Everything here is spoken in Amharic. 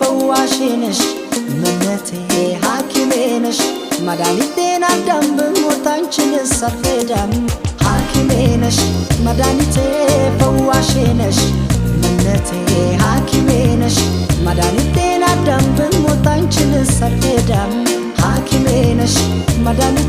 ፈዋሼ ነሽ እመነቴ ሐኪሜ ነሽ መድኃኒቴን አዳም ብሞት አንቺን ሳልረዳም ሐኪሜ ነሽ መድኃኒቴ ፈዋሼ ነሽ እመነቴ ሐኪሜ ነሽ መድኃኒቴን አዳም ብሞት አንቺን ሳልረዳም ሐኪሜ ነሽ መድኃኒቴ